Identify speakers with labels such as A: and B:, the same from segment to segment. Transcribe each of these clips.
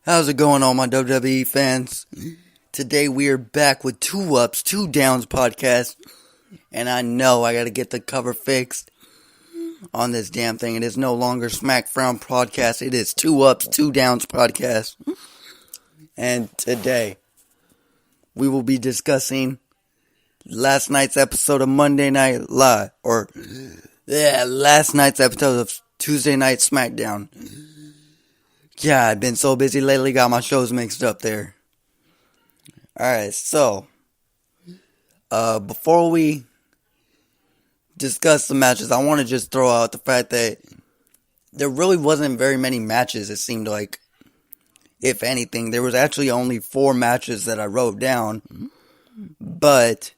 A: How's it going, all my WWE fans? Today we are back with 2 Ups, 2 Downs podcast, and I know I gotta get the cover fixed on this damn thing. It is no longer SmackDown podcast, it is 2 Ups, 2 Downs podcast. And today we will be discussing last night's episode of Monday Night Live, last night's episode of Tuesday Night SmackDown. Yeah, I've been so busy lately, got my shows mixed up there. Alright, so, before we discuss the matches, I want to just throw out the fact that there really wasn't very many matches, it seemed like. If anything, there was actually only 4 matches that I wrote down, but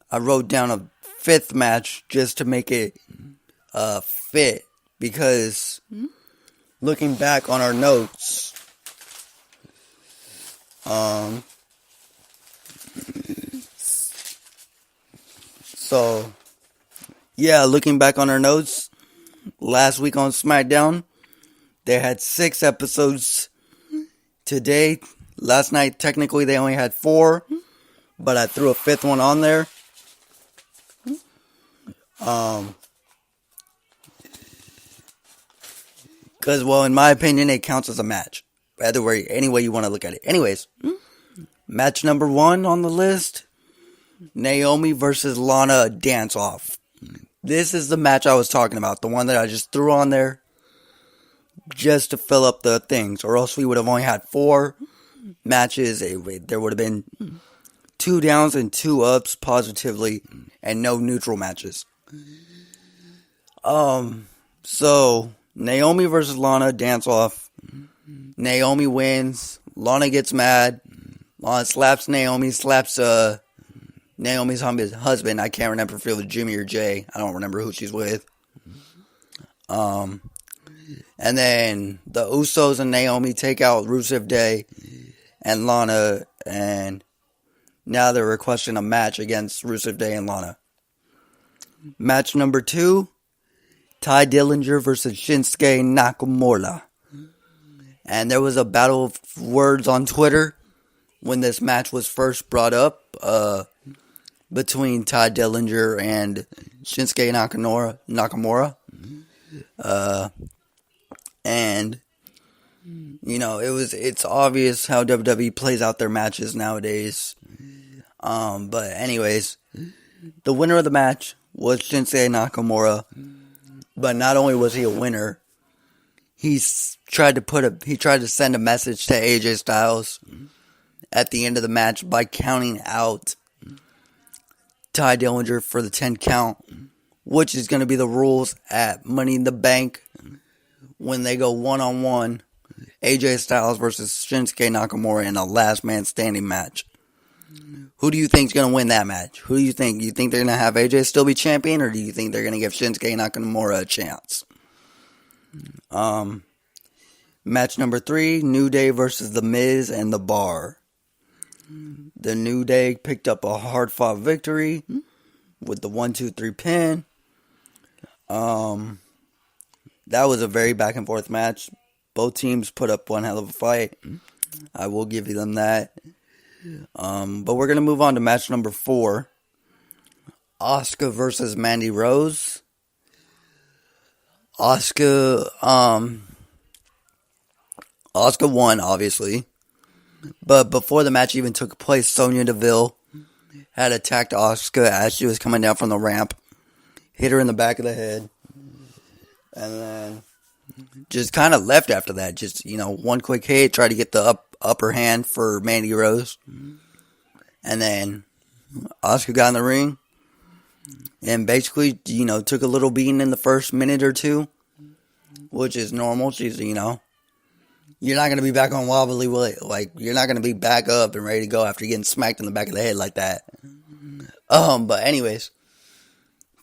A: I wrote down a 5th match just to make it fit, because looking back on our notes, looking back on our notes, last week on SmackDown, they had 6 episodes. Today, last night, technically they only had 4, but I threw a 5th one on there. Because, well, in my opinion, it counts as a match. Either way, any way you want to look at it. Anyways, match number 1 on the list, Naomi versus Lana dance-off. This is the match I was talking about, the one that I just threw on there just to fill up the things, or else we would have only had 4 matches. There would have been 2 downs and 2 ups positively, and no neutral matches. So Naomi versus Lana dance off. Naomi wins. Lana gets mad. Lana slaps Naomi. Slaps Naomi's husband. I can't remember if it was Jimmy or Jay. I don't remember who she's with. And then the Usos and Naomi take out Rusev Day and Lana, and now they're requesting a match against Rusev Day and Lana. Match number 2, Ty Dillinger versus Shinsuke Nakamura. And there was a battle of words on Twitter when this match was first brought up between Ty Dillinger and Shinsuke Nakamura. And, you know, it's obvious how WWE plays out their matches nowadays. But anyways, the winner of the match was Shinsuke Nakamura. But not only was he a winner, he tried to send a message to AJ Styles at the end of the match by counting out Ty Dillinger for the 10 count, which is going to be the rules at Money in the Bank when they go one-on-one, AJ Styles versus Shinsuke Nakamura in a last man standing match. Who do you think is going to win that match? Who do you think? You think they're going to have AJ still be champion, or do you think they're going to give Shinsuke Nakamura a chance? Match number 3, New Day versus The Miz and The Bar. The New Day picked up a hard-fought victory with the 1-2-3 pin. That was a very back-and-forth match. Both teams put up one hell of a fight. I will give them that. But we're going to move on to match number 4. Asuka versus Mandy Rose. Asuka won, obviously. But before the match even took place, Sonya Deville had attacked Asuka as she was coming down from the ramp. Hit her in the back of the head. And then just kind of left after that. Just, one quick hit, try to get the upper hand for Mandy Rose. And then Asuka got in the ring and basically, took a little beating in the first minute or 2, which is normal. She's, you're not going to be back on wobbly, like, you're not going to be back up and ready to go after getting smacked in the back of the head like that. But anyways,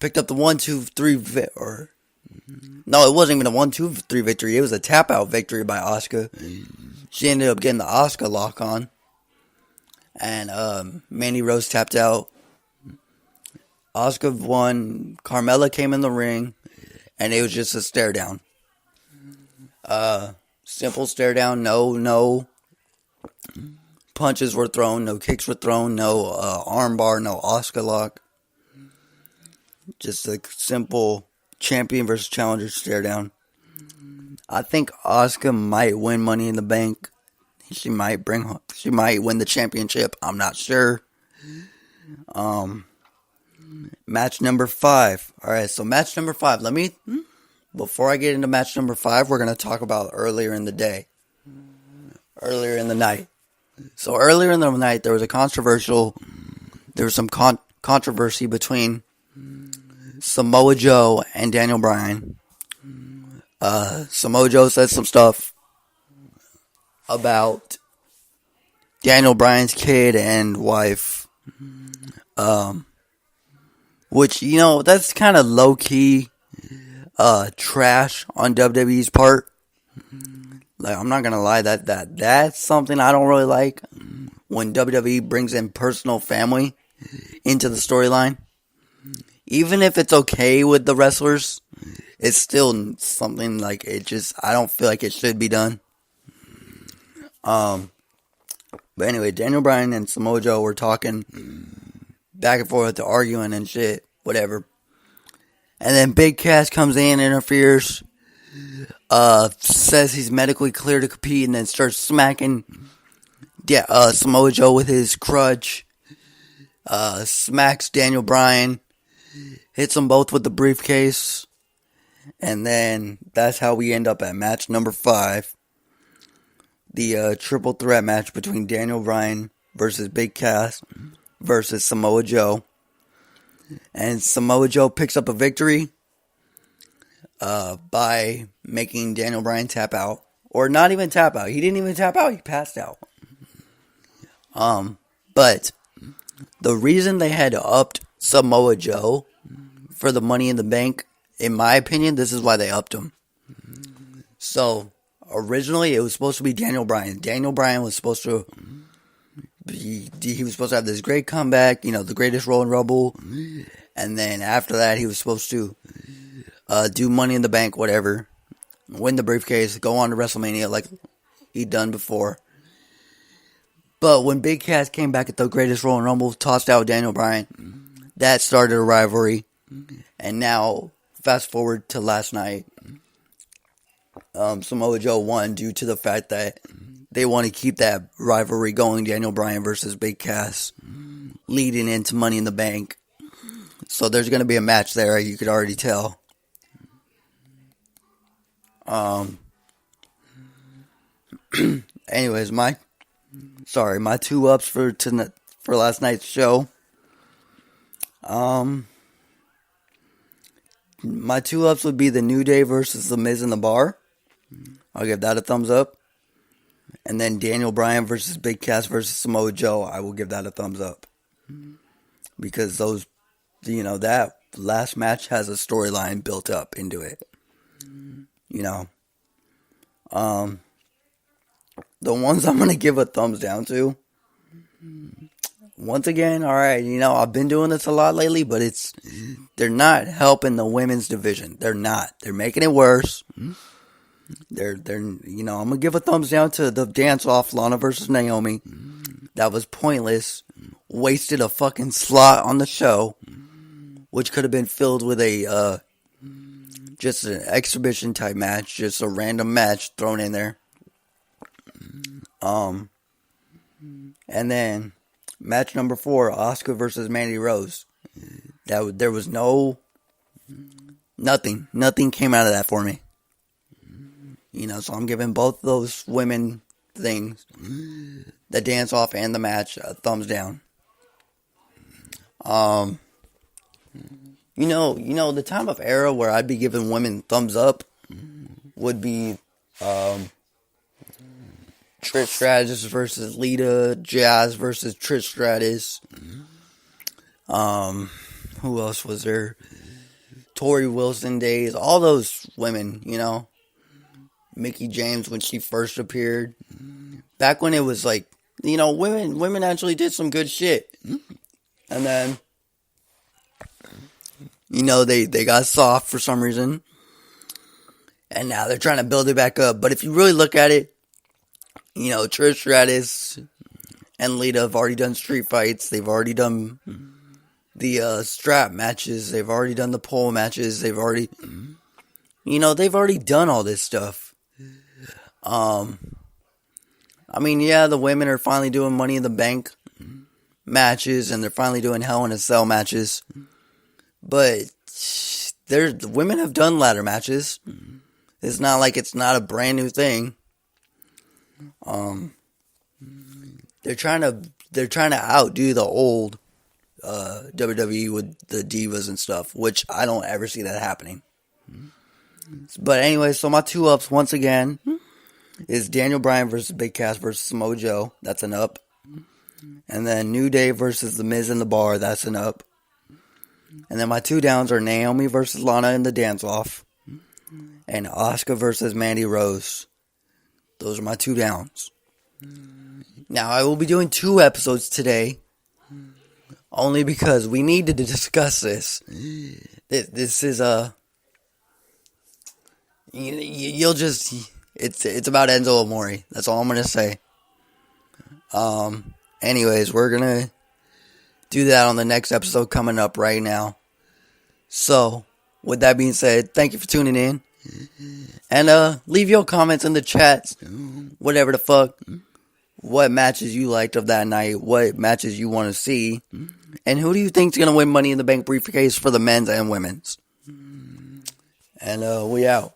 A: picked up the 1-2-3 no, it wasn't even a 1-2-3 victory. It was a tap-out victory by Asuka. She ended up getting the Asuka lock on. And Mandy Rose tapped out. Asuka won. Carmella came in the ring. And it was just a stare down. Simple stare down. No punches were thrown. No kicks were thrown. No armbar. No Oscar lock. Just a simple champion versus challenger stare down. I think Asuka might win Money in the Bank. She might win the championship. I'm not sure. Match number 5. Alright, so match number 5. Before I get into match number 5, we're going to talk about earlier in the day. Earlier in the night. So earlier in the night, there was some controversy between Samoa Joe and Daniel Bryan. Samoa Joe said some stuff about Daniel Bryan's kid and wife. Which, that's kind of low-key trash on WWE's part. Like, I'm not gonna lie, that's something I don't really like. When WWE brings in personal family into the storyline. Even if it's okay with the wrestlers, it's still something like I don't feel like it should be done. But anyway, Daniel Bryan and Samoa Joe were talking back and forth, arguing and shit, whatever. And then Big Cass comes in, interferes, says he's medically clear to compete, and then starts smacking Samoa Joe with his crutch. Smacks Daniel Bryan, hits them both with the briefcase, and then that's how we end up at match number 5. The triple threat match between Daniel Bryan versus Big Cass versus Samoa Joe. And Samoa Joe picks up a victory by making Daniel Bryan tap out. Or not even tap out. He didn't even tap out. He passed out. But the reason they had upped Samoa Joe for the Money in the Bank, in my opinion, this is why they upped him. So, originally it was supposed to be Daniel Bryan. Daniel Bryan was supposed to have this great comeback, the greatest Royal Rumble, and then after that he was supposed to do Money in the Bank, whatever, win the briefcase, go on to WrestleMania like he'd done before. But when Big Cass came back at the greatest Royal Rumble, tossed out Daniel Bryan, that started a rivalry, and now fast forward to last night, Samoa Joe won due to the fact that they want to keep that rivalry going, Daniel Bryan versus Big Cass, leading into Money in the Bank. So there's going to be a match there, you could already tell. Anyways, my 2 ups for last night's show. My 2 ups would be the New Day versus The Miz in the Bar. I'll give that a thumbs up. And then Daniel Bryan versus Big Cass versus Samoa Joe, I will give that a thumbs up. Because those, that last match has a storyline built up into it. The ones I'm going to give a thumbs down to, once again, alright, I've been doing this a lot lately, but they're not helping the women's division. They're not. They're making it worse. I'm going to give a thumbs down to the dance-off, Lana versus Naomi. That was pointless. Wasted a fucking slot on the show, which could have been filled with just an exhibition type match, just a random match thrown in there. And then match number 4, Asuka versus Mandy Rose. There was nothing came out of that for me. So I'm giving both those women things, the dance off and the match, a thumbs down. The time of era where I'd be giving women thumbs up would be Trish Stratus versus Lita, Jazz versus Trish Stratus. Who else was there? Tori Wilson days, all those women, Mickie James when she first appeared. Back when it was like, women actually did some good shit. And then, they got soft for some reason. And now they're trying to build it back up. But if you really look at it, you know, Trish Stratus and Lita have already done street fights. They've already done the strap matches. They've already done the pole matches. They've already, you know, they've already done all this stuff. I mean, yeah, the women are finally doing Money in the Bank matches, and they're finally doing Hell in a Cell matches. But the women have done ladder matches. It's not like it's not a brand new thing. They're trying to outdo the old WWE with the divas and stuff, which I don't ever see that happening. But anyway, so my 2-ups once again is Daniel Bryan versus Big Cass versus Samoa Joe. That's an up. And then New Day versus The Miz and The Bar. That's an up. And then my 2 downs are Naomi versus Lana in the dance-off. And Asuka versus Mandy Rose. Those are my 2 downs. Now, I will be doing 2 episodes today. Only because we need to discuss this. This is you'll just... It's about Enzo Amore. That's all I'm going to say. Anyways, we're going to do that on the next episode coming up right now. So, with that being said, thank you for tuning in. And leave your comments in the chats. Whatever the fuck. What matches you liked of that night. What matches you want to see. And who do you think's going to win Money in the Bank briefcase for the men's and women's. And we out.